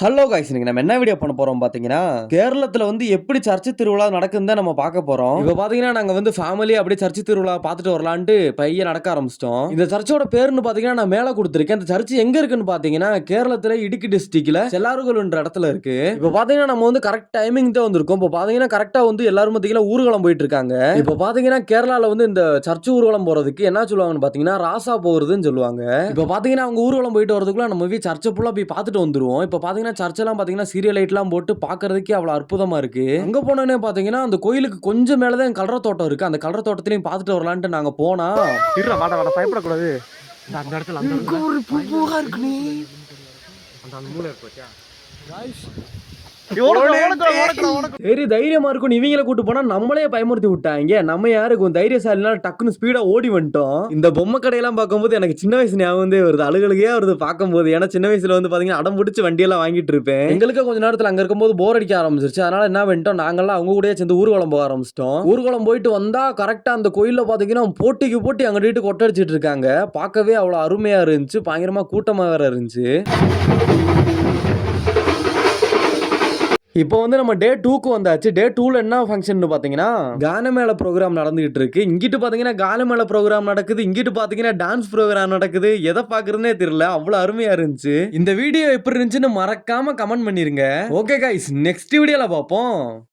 Hello guys, இன்னைக்கு நம்ம என்ன வீடியோ பண்ண போறோம் பாத்தீங்கன்னா, கேரளத்துல வந்து எப்படி சர்ச்சு திருவிழா நடக்குதுன்னு தான் நம்ம பார்க்க போறோம். இப்போ பாத்தீங்கன்னா நாங்க வந்து ஃபேமிலி அப்படியே சர்ச்சு திருவிழா பார்த்துட்டு வரலான்ட்டு பையன் நடக்க ஆரம்பிச்சிட்டோம். இந்த சர்ச்சோட பேருன்னு பாத்தீங்கன்னா நான் மேல கொடுத்துருக்கேன். இந்த சர்ச் எங்க இருக்குன்னு பாத்தீங்கன்னா கேரளத்துல இடுக்கி டிஸ்ட்ரிக்ட்ல செல்லாறுகள்ன்ற இடத்துல இருக்கு. இப்போ பாத்தீங்கன்னா நம்ம வந்து கரெக்ட் டைமிங் தான் வந்திருக்கோம். இப்போ பாத்தீங்கன்னா கரெக்டா வந்து எல்லாரும் பாத்தீங்கன்னா ஊர்வலம் போயிட்டு இருக்காங்க. இப்போ பாத்தீங்கன்னா கேரளால வந்து இந்த சர்ச் ஊர்வலம் போறதுக்கு என்ன சொல்லுவாங்கன்னு பாத்தீங்கன்னா ராசா போறதுன்னு சொல்லுவாங்க. இப்போ பாத்தீங்கன்னா அவங்க ஊர்வலம் போயிட்டு வரதுக்குள்ள நம்ம போய் சர்ச்சை ஃபுல்லா போய் பார்த்துட்டு வந்துருவோம். இப்போ பாத்தீங்கன்னா சர்ச்செல்லாம் பாத்தீங்கன்னா சீரியல் லைட்லாம் போட்டு பார்க்கிறதுக்கே அவ்வளவு அற்புதமா இருக்கு. அங்க போனோனே பாத்தீங்கன்னா அந்த கோயிலுக்கு கொஞ்சம் மேலதான் கலர் தோட்டம் இருக்கு. அந்த கலர் தோட்டத்திலையும் பார்த்துட்டு வரலான்ட்டு நாங்க போனா இருடா வாடா வாடா பயப்படக்கூடாது. அந்த இடத்துல அந்த ஒரு பூவா இருக்கு நீ அந்த மூளை இருக்கு பாத்தியா गाइस சரி தைரியமா இருக்கும். இவங்கள கூட்டு போனா நம்மளே பயமுறுத்தி விட்டாங்க. நம்ம யாருக்கும் தைரியசாலினா டக்குன்னு ஸ்பீடா ஓடி வந்துட்டோம். இந்த பொம்மை கடையெல்லாம் பார்க்கும்போது எனக்கு சின்ன வயசு ஞாபகம் வந்து வருது. அழுகழுகையா வருது பார்க்கும்போது. ஏன்னா சின்ன வயசுல வந்து பாத்தீங்கன்னா அடம் பிடிச்சி வண்டியெல்லாம் வாங்கிட்டு இருப்பேன். எங்களுக்கு கொஞ்ச நேரத்துல அங்க இருக்கும்போது போர் அடிக்க ஆரம்பிச்சிருச்சு. அதனால என்ன பண்ணிட்டோம், நாங்கெல்லாம் அவங்க கூட சேர்ந்து ஊர்வலம் போக ஆரம்பிச்சிட்டோம். ஊர்வலம் போயிட்டு வந்தா கரெக்டா அந்த கோயில்ல பாத்தீங்கன்னா போட்டிக்கு போட்டி அங்க வீட்டு கொட்டடிச்சிட்டு இருக்காங்க. பார்க்கவே அவ்வளவு அருமையா இருந்துச்சு. பயங்கரமா கூட்டமா வேற இருந்துச்சு. இப்போ வந்து நம்ம டே 2க்கு வந்தாச்சு. டே 2ல என்ன ஃபங்க்ஷன் பாத்தீங்கன்னா கானமேள ப்ரோக்ராம் நடந்துகிட்டு இருக்கு. இங்கிட்டு பாத்தீங்கன்னா கானமேள ப்ரோக்ராம் நடக்குது, இங்கிட்டு பாத்தீங்கன்னா டான்ஸ் ப்ரோக்ராம் நடக்குது. எதை பாக்குறதுனே தெரியல, அவ்வளவு அருமையா இருந்துச்சு. இந்த வீடியோ எப்படி இருந்துச்சுன்னு மறக்காம கமெண்ட் பண்ணிருங்க. ஓகே கைஸ், நெக்ஸ்ட் வீடியோல பாப்போம்.